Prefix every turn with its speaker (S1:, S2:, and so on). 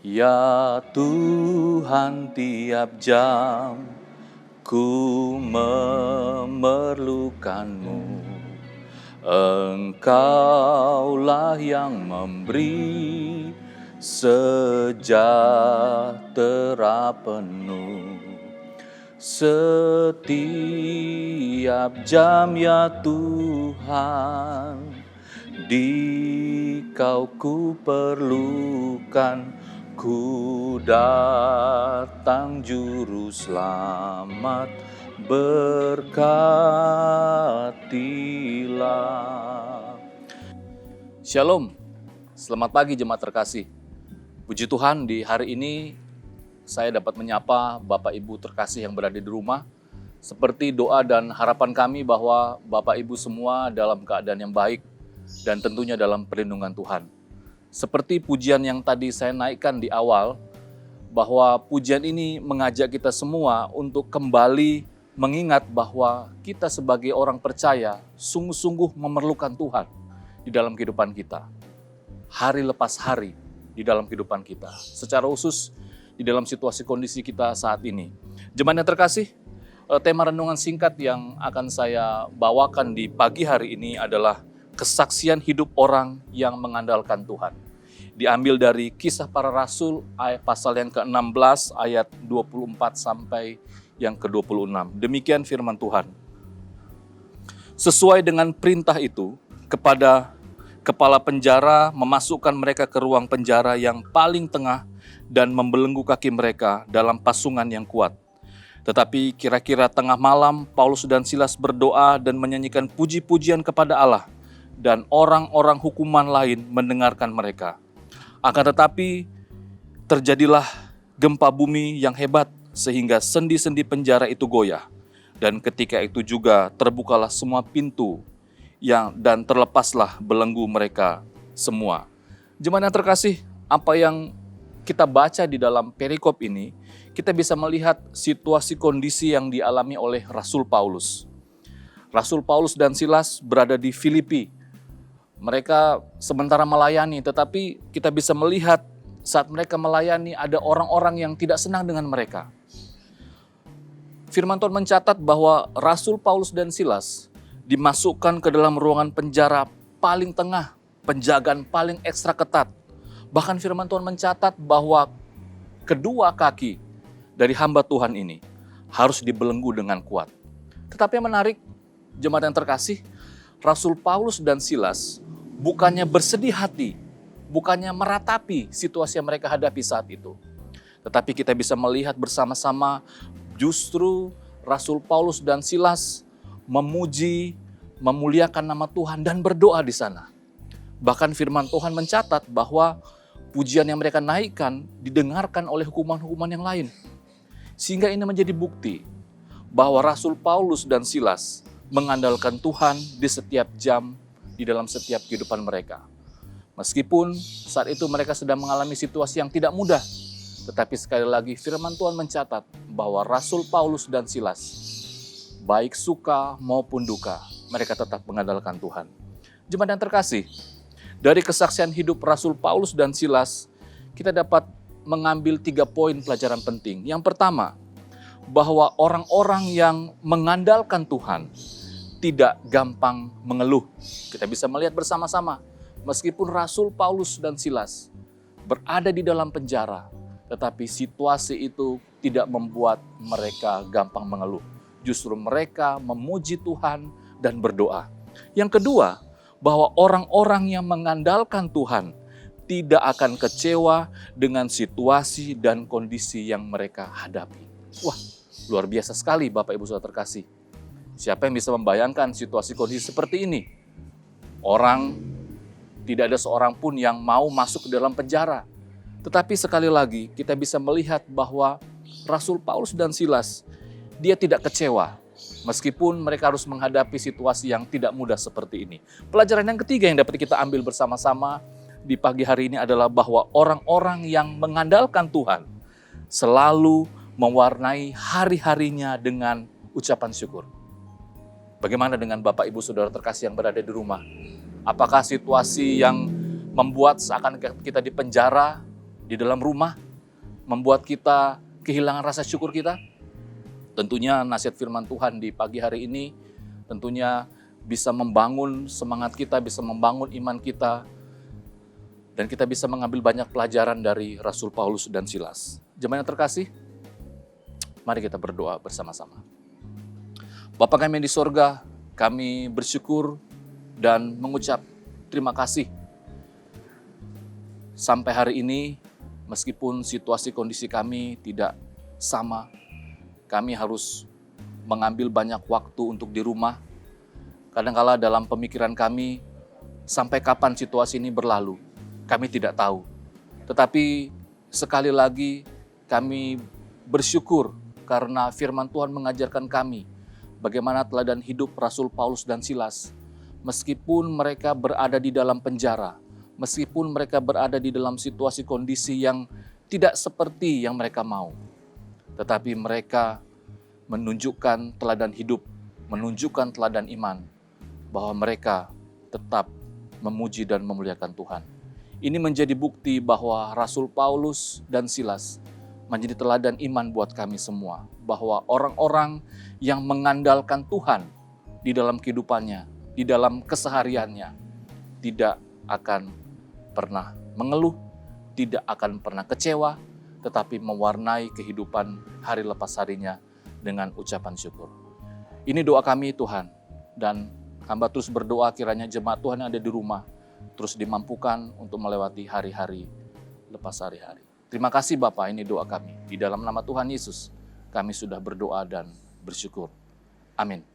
S1: Ya Tuhan, tiap jam ku memerlukan-Mu. Engkaulah yang memberi sejahtera penuh. Setiap jam ya Tuhan, Di-Kau ku perlukan, ku datang juru selamat, berkatilah. Shalom, selamat pagi jemaat terkasih. Puji Tuhan, di hari ini saya dapat menyapa Bapak Ibu terkasih yang berada di rumah. Seperti doa dan harapan kami bahwa Bapak Ibu semua dalam keadaan yang baik dan tentunya dalam perlindungan Tuhan. Seperti pujian yang tadi saya naikkan di awal, bahwa pujian ini mengajak kita semua untuk kembali mengingat bahwa kita sebagai orang percaya sungguh-sungguh memerlukan Tuhan di dalam kehidupan kita. Hari lepas hari di dalam kehidupan kita. Secara khusus di dalam situasi kondisi kita saat ini. Jemaat yang terkasih, tema renungan singkat yang akan saya bawakan di pagi hari ini adalah kesaksian hidup orang yang mengandalkan Tuhan. Diambil dari Kisah Para Rasul pasal yang ke-16 ayat 24 sampai yang ke-26. Demikian firman Tuhan. Sesuai dengan perintah itu, kepada kepala penjara memasukkan mereka ke ruang penjara yang paling tengah dan membelenggu kaki mereka dalam pasungan yang kuat. Tetapi kira-kira tengah malam, Paulus dan Silas berdoa dan menyanyikan puji-pujian kepada Allah, dan orang-orang hukuman lain mendengarkan mereka. Akan tetapi terjadilah gempa bumi yang hebat sehingga sendi-sendi penjara itu goyah. Dan ketika itu juga terbukalah semua pintu dan terlepaslah belenggu mereka semua. Jemaat yang terkasih, apa yang kita baca di dalam perikop ini, kita bisa melihat situasi kondisi yang dialami oleh Rasul Paulus. Rasul Paulus dan Silas berada di Filipi. Mereka sementara melayani, tetapi kita bisa melihat saat mereka melayani ada orang-orang yang tidak senang dengan mereka. Firman Tuhan mencatat bahwa Rasul Paulus dan Silas dimasukkan ke dalam ruangan penjara paling tengah, penjagaan paling ekstra ketat. Bahkan firman Tuhan mencatat bahwa kedua kaki dari hamba Tuhan ini harus dibelenggu dengan kuat. Tetapi yang menarik, jemaat yang terkasih, Rasul Paulus dan Silas bukannya bersedih hati, bukannya meratapi situasi yang mereka hadapi saat itu. Tetapi kita bisa melihat bersama-sama justru Rasul Paulus dan Silas memuji, memuliakan nama Tuhan dan berdoa di sana. Bahkan firman Tuhan mencatat bahwa pujian yang mereka naikkan didengarkan oleh hukuman-hukuman yang lain. Sehingga ini menjadi bukti bahwa Rasul Paulus dan Silas mengandalkan Tuhan di setiap jam, di dalam setiap kehidupan mereka. Meskipun saat itu mereka sedang mengalami situasi yang tidak mudah, tetapi sekali lagi firman Tuhan mencatat bahwa Rasul Paulus dan Silas, baik suka maupun duka, mereka tetap mengandalkan Tuhan. Jemaat yang terkasih, dari kesaksian hidup Rasul Paulus dan Silas, kita dapat mengambil 3 poin pelajaran penting. Yang pertama, bahwa orang-orang yang mengandalkan Tuhan tidak gampang mengeluh. Kita bisa melihat bersama-sama, meskipun Rasul Paulus dan Silas berada di dalam penjara, tetapi situasi itu tidak membuat mereka gampang mengeluh. Justru mereka memuji Tuhan dan berdoa. Yang kedua, bahwa orang-orang yang mengandalkan Tuhan tidak akan kecewa dengan situasi dan kondisi yang mereka hadapi. Wah, luar biasa sekali Bapak Ibu Saudara terkasih. Siapa yang bisa membayangkan situasi kondisi seperti ini? Orang, tidak ada seorang pun yang mau masuk ke dalam penjara. Tetapi sekali lagi kita bisa melihat bahwa Rasul Paulus dan Silas, dia tidak kecewa. Meskipun mereka harus menghadapi situasi yang tidak mudah seperti ini. Pelajaran yang ketiga yang dapat kita ambil bersama-sama di pagi hari ini adalah bahwa orang-orang yang mengandalkan Tuhan selalu mewarnai hari-harinya dengan ucapan syukur. Bagaimana dengan Bapak Ibu Saudara terkasih yang berada di rumah? Apakah situasi yang membuat seakan kita di penjara, di dalam rumah, membuat kita kehilangan rasa syukur kita? Tentunya nasihat firman Tuhan di pagi hari ini tentunya bisa membangun semangat kita, bisa membangun iman kita, dan kita bisa mengambil banyak pelajaran dari Rasul Paulus dan Silas. Jemaat yang terkasih, mari kita berdoa bersama-sama. Bapa kami yang di sorga, kami bersyukur dan mengucap terima kasih. Sampai hari ini, meskipun situasi kondisi kami tidak sama, kami harus mengambil banyak waktu untuk di rumah. Kadangkala dalam pemikiran kami, sampai kapan situasi ini berlalu, kami tidak tahu. Tetapi sekali lagi kami bersyukur karena firman Tuhan mengajarkan kami bagaimana teladan hidup Rasul Paulus dan Silas. Meskipun mereka berada di dalam penjara, meskipun mereka berada di dalam situasi kondisi yang tidak seperti yang mereka mau, tetapi mereka menunjukkan teladan hidup, menunjukkan teladan iman, bahwa mereka tetap memuji dan memuliakan Tuhan. Ini menjadi bukti bahwa Rasul Paulus dan Silas menjadi teladan iman buat kami semua, bahwa orang-orang yang mengandalkan Tuhan di dalam kehidupannya, di dalam kesehariannya, tidak akan pernah mengeluh, tidak akan pernah kecewa, tetapi mewarnai kehidupan hari lepas harinya dengan ucapan syukur. Ini doa kami Tuhan, dan hamba terus berdoa kiranya jemaat Tuhan yang ada di rumah terus dimampukan untuk melewati hari-hari lepas hari-hari. Terima kasih Bapa, ini doa kami. Di dalam nama Tuhan Yesus, kami sudah berdoa dan bersyukur. Amin.